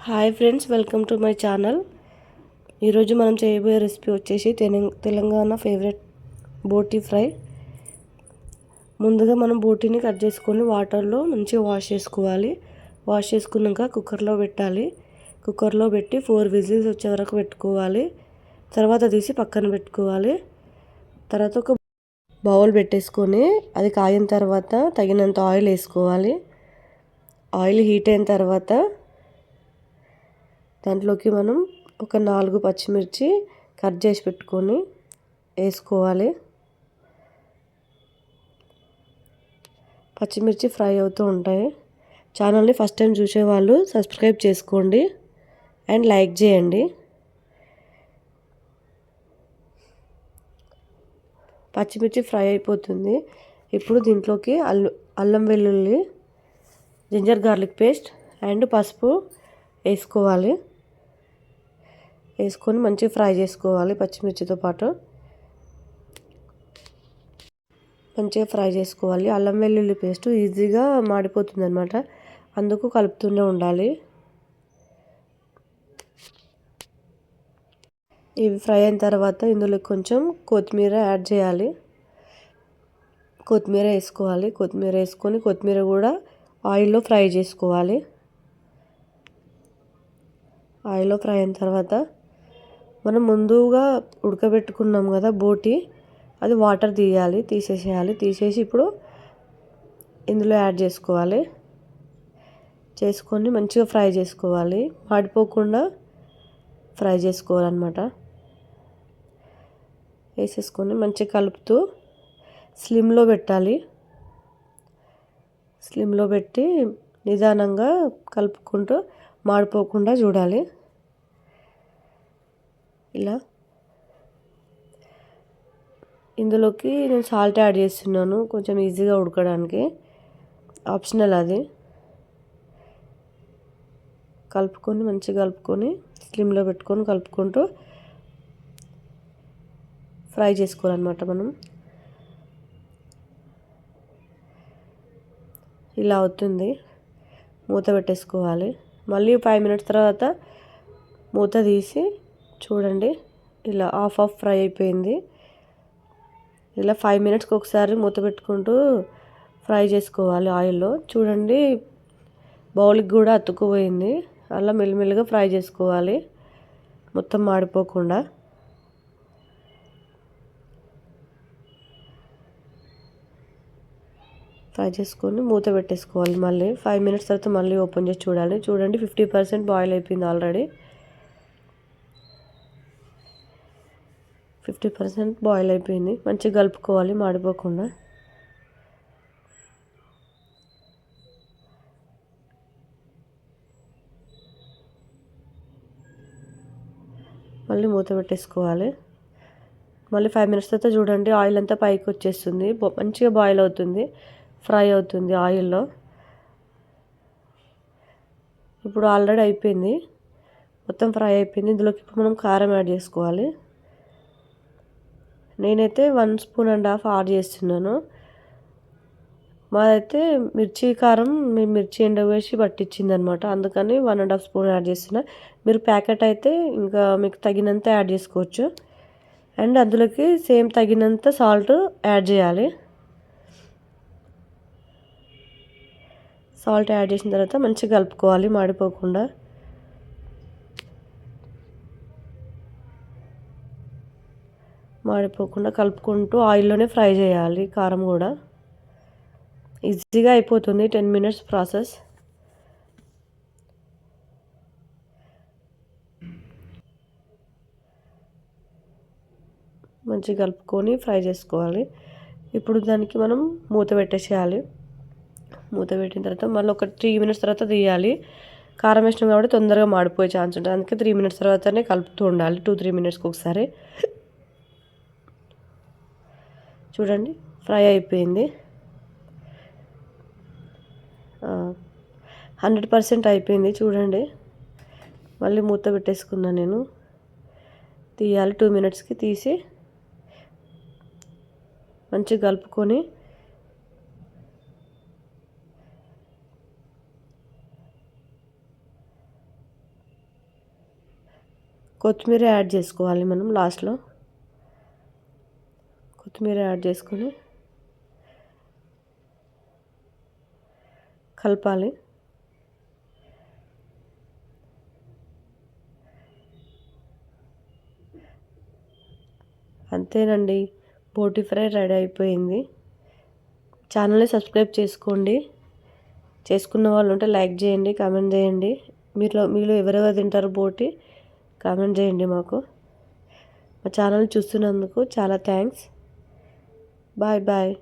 Hi friends, welcome to my channel. ఈరోజు మనం చేయబోయే రెసిపీ వచ్చేసి తెలంగాణ ఫేవరెట్ బోటీ ఫ్రై. ముందుగా మనం బోటీని కట్ చేసుకొని వాటర్లో మంచిగా వాష్ చేసుకోవాలి. వాష్ చేసుకున్నాక కుక్కర్లో పెట్టాలి. కుక్కర్లో పెట్టి 4 విజిల్స్ వచ్చే వరకు పెట్టుకోవాలి. తర్వాత తీసి పక్కన పెట్టుకోవాలి. తర్వాత ఒక బౌల్ పెట్టేసుకొని అది కాగిన తర్వాత తగినంత ఆయిల్ వేసుకోవాలి. ఆయిల్ హీట్ అయిన తర్వాత దాంట్లోకి మనం ఒక 4 పచ్చిమిర్చి కట్ చేసి పెట్టుకొని వేసుకోవాలి. పచ్చిమిర్చి ఫ్రై అవుతూ ఉంటాయి. ఛానల్ని ఫస్ట్ టైం చూసేవాళ్ళు సబ్స్క్రైబ్ చేసుకోండి అండ్ లైక్ చేయండి. పచ్చిమిర్చి ఫ్రై అయిపోతుంది. ఇప్పుడు దీంట్లోకి అల్లం వెల్లుల్లి, జింజర్ గార్లిక్ పేస్ట్ అండ్ పసుపు వేసుకోవాలి. వేసుకొని మంచిగా ఫ్రై చేసుకోవాలి. పచ్చిమిర్చితో పాటు మంచిగా ఫ్రై చేసుకోవాలి. అల్లం వెల్లుల్లి పేస్ట్ ఈజీగా మాడిపోతుంది అనమాట, అందుకు కలుపుతూనే ఉండాలి. ఇవి ఫ్రై అయిన తర్వాత ఇందులో కొంచెం కొత్తిమీర యాడ్ చేయాలి. కొత్తిమీర వేసుకోవాలి. కొత్తిమీర వేసుకొని కొత్తిమీర కూడా ఆయిల్లో ఫ్రై చేసుకోవాలి. ఆయిల్లో ఫ్రై అయిన తర్వాత మనం ముందుగా ఉడకబెట్టుకున్నాం కదా బోటి, అది వాటర్ తీసేసి ఇప్పుడు ఇందులో యాడ్ చేసుకోవాలి. చేసుకొని మంచిగా ఫ్రై చేసుకోవాలి. మాడిపోకుండా ఫ్రై చేసుకోవాలన్నమాట. వేసేసుకొని మంచిగా కలుపుతూ స్లిమ్లో పెట్టాలి. స్లిమ్లో పెట్టి నిదానంగా కలుపుకుంటూ మాడిపోకుండా చూడాలి. ఇలా ఇందులోకి నేను సాల్ట్ యాడ్ చేస్తున్నాను, కొంచెం ఈజీగా ఉడకడానికి. ఆప్షనల్ అది. కలుపుకొని మంచిగా కలుపుకొని స్లిమ్లో పెట్టుకొని కలుపుకుంటూ ఫ్రై చేసుకోవాలన్నమాట. మనం ఇలా అవుతుంది. మూత పెట్టేసుకోవాలి. మళ్ళీ 5 మినిట్స్ తర్వాత మూత తీసి చూడండి, ఇలా హాఫ్ ఫ్రై అయిపోయింది. ఇలా 5 మినిట్స్కి ఒకసారి మూత పెట్టుకుంటూ ఫ్రై చేసుకోవాలి ఆయిల్లో. చూడండి, బౌల్కి కూడా అతుక్కుపోయింది. అలా మెల్లిమెల్లిగా ఫ్రై చేసుకోవాలి, మొత్తం మాడిపోకుండా. ఫ్రై చేసుకొని మూత పెట్టేసుకోవాలి. మళ్ళీ 5 మినిట్స్ తర్వాత మళ్ళీ ఓపెన్ చేసి చూడాలి. చూడండి, 50% బాయిల్ అయిపోయింది ఆల్రెడీ. 50% బాయిల్ అయిపోయింది. మంచిగా కలుపుకోవాలి మాడిపోకుండా. మళ్ళీ మూత పెట్టేసుకోవాలి. మళ్ళీ 5 మినిట్స్ తర్వాత చూడండి, ఆయిల్ అంతా పైకి వచ్చేస్తుంది. మంచిగా బాయిల్ అవుతుంది, ఫ్రై అవుతుంది ఆయిల్లో. ఇప్పుడు ఆల్రెడీ అయిపోయింది, మొత్తం ఫ్రై అయిపోయింది. ఇందులోకి ఇప్పుడు మనం కారం యాడ్ చేసుకోవాలి. నేనైతే 1.5 స్పూన్ యాడ్ చేస్తున్నాను. మాదైతే మిర్చి కారం మేము మిర్చి ఎండవేసి పట్టించింది అనమాట, అందుకని 1.5 స్పూన్ యాడ్ చేస్తున్నా. మీరు ప్యాకెట్ అయితే ఇంకా మీకు తగినంత యాడ్ చేసుకోవచ్చు. అండ్ అందులోకి సేమ్ తగినంత సాల్ట్ యాడ్ చేయాలి. సాల్ట్ యాడ్ చేసిన తర్వాత మంచిగా కలుపుకోవాలి మాడిపోకుండా. కలుపుకుంటూ ఆయిల్లోనే ఫ్రై చేయాలి. కారం కూడా ఈజీగా అయిపోతుంది, 10 మినిట్స్ ప్రాసెస్. మంచిగా కలుపుకొని ఫ్రై చేసుకోవాలి. ఇప్పుడు దానికి మనం మూత పెట్టేసేయాలి. మూత పెట్టిన తర్వాత మళ్ళీ ఒక 3 మినిట్స్ తర్వాత తీయాలి. కారం వేసినాం కాబట్టి తొందరగా మాడిపోయే ఛాన్స్ ఉంటుంది, అందుకే 3 మినిట్స్ తర్వాతనే కలుపుతూ ఉండాలి. 2-3 మినిట్స్కి ఒకసారి. చూడండి, ఫ్రై అయిపోయింది. 100% అయిపోయింది. చూడండి, మళ్ళీ మూత పెట్టేసుకున్నాను నేను. తీయాలి. 2 మినిట్స్కి తీసి మంచిగా కలుపుకొని కొత్తిమీర యాడ్ చేసుకోవాలి మనం లాస్ట్లో. కొత్తిమీర యాడ్ చేసుకొని కలపాలి. అంతేనండి, బోటి ఫ్రై రెడీ అయిపోయింది. ఛానల్ని సబ్స్క్రైబ్ చేసుకోండి. చేసుకున్న వాళ్ళు ఉంటే లైక్ చేయండి, కామెంట్ చేయండి. మీలో ఎవరెవరు తింటారు బోటి కామెంట్ చేయండి మాకు. మా ఛానల్ చూస్తున్నందుకు చాలా థ్యాంక్స్. Bye bye.